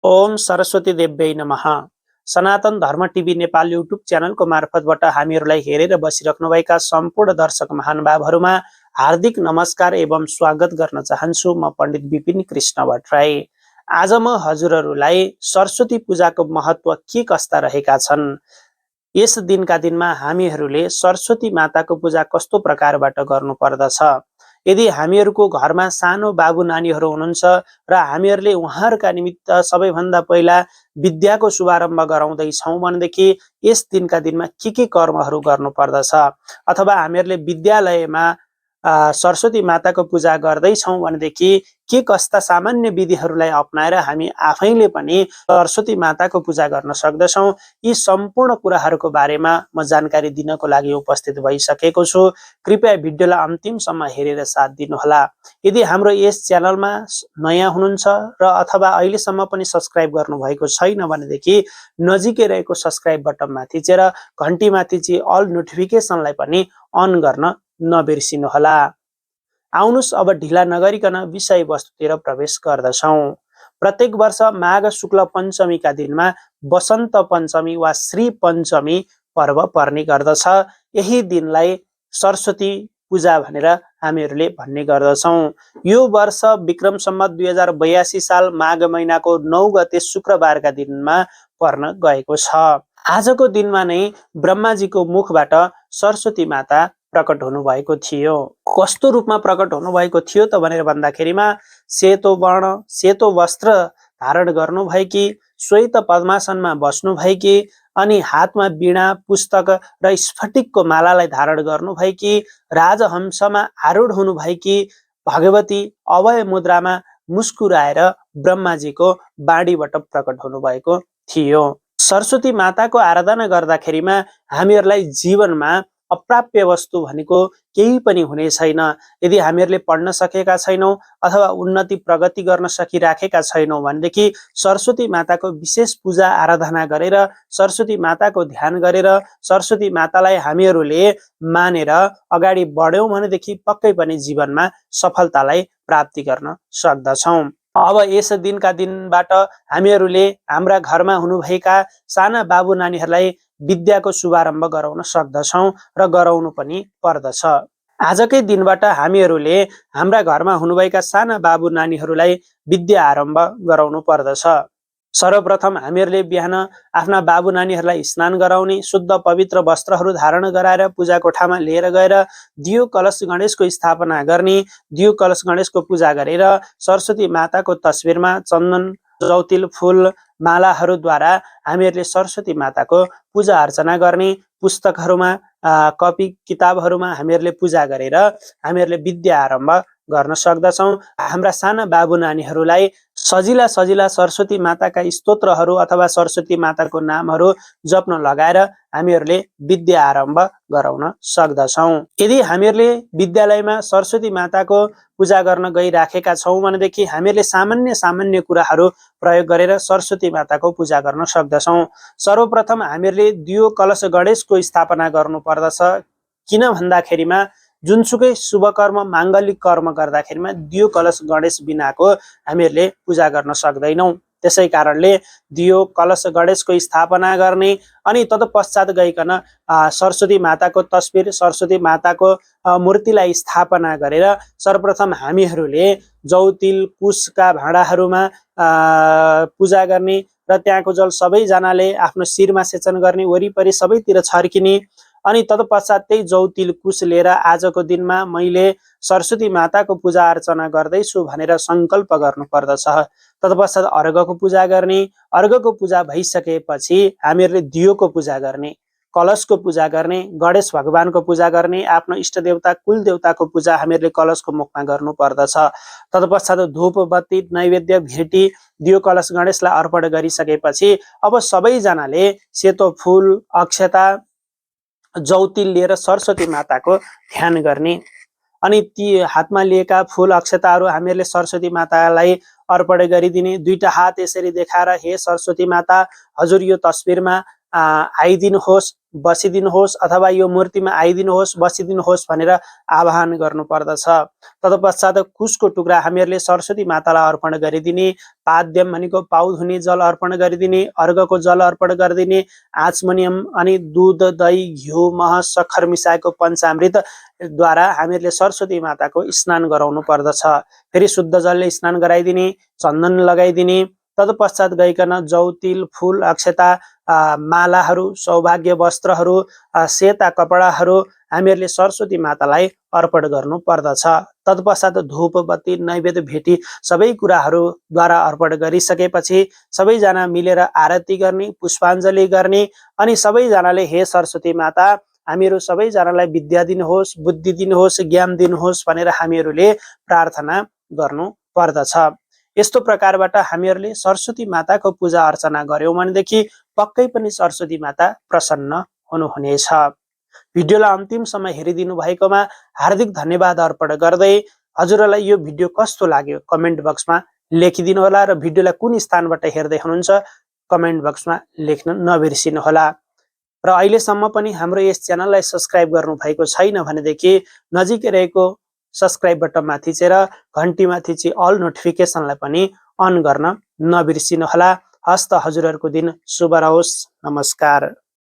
ओम सरस्वती देव्यै नमः। सनातन धर्म टिभी नेपाल युट्युब च्यानलको मार्फतबाट हामीहरूलाई हेरेर बसिराख्नुभएका सम्पूर्ण दर्शक महानुभावहरूमा हार्दिक नमस्कार एवं स्वागत गर्न चाहन्छु। म पण्डित विपिन कृष्ण भट्टराई। आज म हजुरहरूलाई सरस्वती पूजाको महत्व के कस्ता रहेका छन्, यस दिनका दिनमा हामीहरूले सरस्वती माताको पूजा कस्तो प्रकारबाट गर्नुपर्दछ, यदि हामीहरूको घरमा सानो बाबु नानीहरू हुनुहुन्छ र हामीहरूले उहाँहरूका निमित्त सबैभन्दा पहिला विद्याको शुभारम्भ गराउँदैछौँ भनेदेखि यस दिनका दिनमा के कर्महरू गर्नुपर्दछ, अथवा हामीहरूले विद्यालयमा सरस्वती माताको पूजा गर्दैछौँ भनेदेखि के कस्ता सामान्य विधिहरूलाई अपनाएर हामी आफैले पनि सरस्वती माताको पूजा गर्न सक्दछौँ, यी सम्पूर्ण कुराहरूको बारेमा म जानकारी दिनको लागि उपस्थित भइसकेको छु। कृपया भिडियोलाई अन्तिमसम्म हेरेर साथ दिनुहोला। यदि हाम्रो यस च्यानलमा नयाँ हुनुहुन्छ र अथवा अहिलेसम्म पनि सब्स्क्राइब गर्नुभएको छैन भनेदेखि नजिकै रहेको सब्स्क्राइब बटनमा थिचेर घन्टीमा थिची अल नोटिफिकेसनलाई पनि अन गर्न नबिर्सिनुहोला। आउनुस् अब ढिला नगरिकन विषयवस्तुतिर प्रवेश गर्दछौँ। प्रत्येक वर्ष माघ शुक्ल पञ्चमीका दिनमा वसन्त पञ्चमी वा श्री पञ्चमी पर्व पर्ने गर्दछ। यही दिनलाई सरस्वती पूजा भनेर हामीहरूले भन्ने गर्दछौँ। यो वर्ष विक्रम सम्वत 2082 साल माघ महिनाको 9 गते शुक्रबारका दिनमा पर्न गएको छ। आजको दिनमा नै ब्रह्माजीको मुखबाट सरस्वती माता प्रकट हुनुभएको थियो। कस्तो रूपमा प्रकट हुनुभएको थियो त भनेर भन्दाखेरिमा सेतो वर्ण, सेतो वस्त्र धारण गर्नुभएकी, श्वेत पद्मासनमा बस्नुभएकी, अनि हातमा वीणा, पुस्तक र स्फटिकको मालालाई धारण गर्नुभएकी, राजहंसमा आरूढ हुनुभएकी भगवती अभय मुद्रामा मुस्कुराएर ब्रह्माजीको बाणीबाट प्रकट हुनुभएको थियो। सरस्वती माताको आराधना गर्दाखेरिमा हामीहरूलाई जीवनमा अप्राप्य वस्तु भनेको केही पनि हुने छैन। यदि हामीहरूले पढ्न सकेका छैनौँ अथवा उन्नति प्रगति गर्न सकिराखेका छैनौँ भनेदेखि सरस्वती माताको विशेष पूजा आराधना गरेर, सरस्वती माताको ध्यान गरेर, सरस्वती मातालाई हामीहरूले मानेर अगाडि बढ्यौँ भनेदेखि पक्कै पनि जीवनमा सफलतालाई प्राप्ति गर्न सक्दछौँ। अब यस दिनका दिनबाट हामीहरूले हाम्रा घरमा हुनुभएका साना बाबु नानीहरूलाई विद्याको शुभारम्भ गराउन सक्दछौँ र गराउनु पनि पर्दछ। आजकै दिनबाट हामीहरूले हाम्रा घरमा हुनुभएका साना बाबु नानीहरूलाई विद्या आरम्भ गराउनु पर्दछ। सर्वप्रथम हामीहरूले बिहान आफ्ना बाबु नानीहरूलाई स्नान गराउने, शुद्ध पवित्र वस्त्रहरू धारण गराएर पूजा कोठामा लिएर गएर दियो कलश गणेशको स्थापना गर्ने, दियो कलश गणेशको पूजा गरेर सरस्वती माताको तस्बिरमा चन्दन, जौतिल, फूल, मालाहरूद्वारा हामीहरूले सरस्वती माताको पूजा अर्चना गर्ने, पुस्तकहरूमा कपी किताबहरूमा हामीहरूले पूजा गरेर हामीहरूले विद्या आरम्भ गर्न सक्दछौँ। हाम्रा साना बाबु नानीहरूलाई सजिला सजिला सरस्वती माताका स्तोत्रहरू अथवा सरस्वती माताको नामहरू जप्न लगाएर हामीहरूले विद्या आरम्भ गराउन सक्दछौँ। यदि हामीहरूले विद्यालयमा सरस्वती माताको पूजा गर्न गइराखेका छौँ भनेदेखि हामीहरूले सामान्य सामान्य कुराहरू प्रयोग गरेर सरस्वती माताको पूजा गर्न सक्दछौँ। सर्वप्रथम हामीहरूले दियो कलश गणेशको स्थापना गर्नुपर्दछ। किन भन्दाखेरिमा जुनसुकै शुभ कर्म, माङ्गलिक कर्म गर्दाखेरिमा दियो कलश गणेश बिनाको हामीहरूले पूजा गर्न सक्दैनौँ। त्यसै कारणले दियो कलश गणेशको स्थापना गर्ने, अनि तत्पश्चात गइकन सरस्वती माताको तस्बिर, सरस्वती माताको मूर्तिलाई स्थापना गरेर सर्वप्रथम हामीहरूले जौतिल कुशका भाँडाहरूमा पूजा गर्ने र त्यहाँको जल सबैजनाले आफ्नो शिरमा सेचन गर्ने, वरिपरि सबैतिर छर्किने, अनि तत्पश्चात त्यही जौतिल कुश लिएर आजको दिनमा मैले सरस्वती माताको पूजा अर्चना गर्दैछु भनेर सङ्कल्प गर्नुपर्दछ। तत्पश्चात अर्घको पूजा गर्ने, अर्घको पूजा भइसकेपछि हामीहरूले दियोको पूजा गर्ने, कलशको पूजा गर्ने, गणेश भगवानको पूजा गर्ने, आफ्नो इष्ट देवता कुल देवताको पूजा हामीहरूले कलशको मुखमा गर्नुपर्दछ। तत्पश्चात धूप बत्ती नैवेद्य भेटी दियो कलश गणेशलाई अर्पण गरिसकेपछि अब सबैजनाले सेतो फूल, अक्षता, जौतिल लिएर सरस्वती माताको ध्यान गर्ने, अनि ती हातमा लिएका फूल अक्षताहरू हामीहरूले सरस्वती मातालाई अर्पण गरिदिने। दुईटा हात यसरी देखाएर हे सरस्वती माता, हजुर यो तस्बिरमा आइदिनुहोस्, बसिदिनुहोस् अथवा यो मूर्तिमा आइदिनुहोस्, बसिदिनुहोस् भनेर आह्वान गर्नु पर्दछ। तत्पश्चात कुशको टुक्रा हामीहरूले सरस्वती मातालाई अर्पण गरिदिने, पाद्यम भनेको पाउ धुने जल अर्पण गरिदिने, अर्घको जल अर्पण गरिदिने, आचमनियम अनि दुध, दही, घिउ, मह, सक्खर मिसाएको पञ्चामृत द्वारा हामीहरूले सरस्वती माताको स्नान गराउनु पर्दछ। फेरि शुद्ध जलले स्नान गराइदिने, चन्दन लगाइदिने। तत्पश्चात गइकन जौ, तिल, फूल, अक्षता, मालाहरू, सौभाग्य वस्त्रहरू, सेता कपडाहरू हामीहरूले सरस्वती मातालाई अर्पण गर्नु पर्दछ। तत्पश्चात धूप, बत्ती, नैवेद्य, भेटी सबै कुराहरूद्वारा अर्पण गरिसकेपछि सबैजना मिलेर आरती गर्ने, पुष्पाञ्जली गर्ने अनि सबैजनाले हे सरस्वती माता हामीहरू सबैजनालाई विद्या दिनुहोस्, बुद्धि दिनुहोस्, ज्ञान दिनुहोस् भनेर हामीहरूले प्रार्थना गर्नु पर्दछ। यस्तो प्रकारबाट हामीहरूले सरस्वती माताको पूजा अर्चना गर्यौं भनेदेखि पक्कै पनि सरस्वती माता प्रसन्न हुनुहुनेछ। भिडियोलाई अन्तिमसम्म हेरिदिनु भएकोमा हार्दिक धन्यवाद अर्पण गर्दै हजुरलाई यो भिडियो कस्तो लाग्यो कमेन्ट बक्समा लेखिदिनु होला र भिडियोलाई कुन स्थानबाट हेर्दै हुनुहुन्छ कमेन्ट बक्समा लेख्न नबिर्सिनुहोला। र अहिलेसम्म पनि हाम्रो यस च्यानललाई सब्स्क्राइब गर्नु भएको छैन भनेदेखि नजिकै रहेको सब्स्क्राइब बटनमा थिचेर घन्टीमा थिची अल नोटिफिकेसनलाई पनि अन गर्न नबिर्सिनुहोला। हस्त हजुरहरूको दिन शुभ रहोस्। नमस्कार।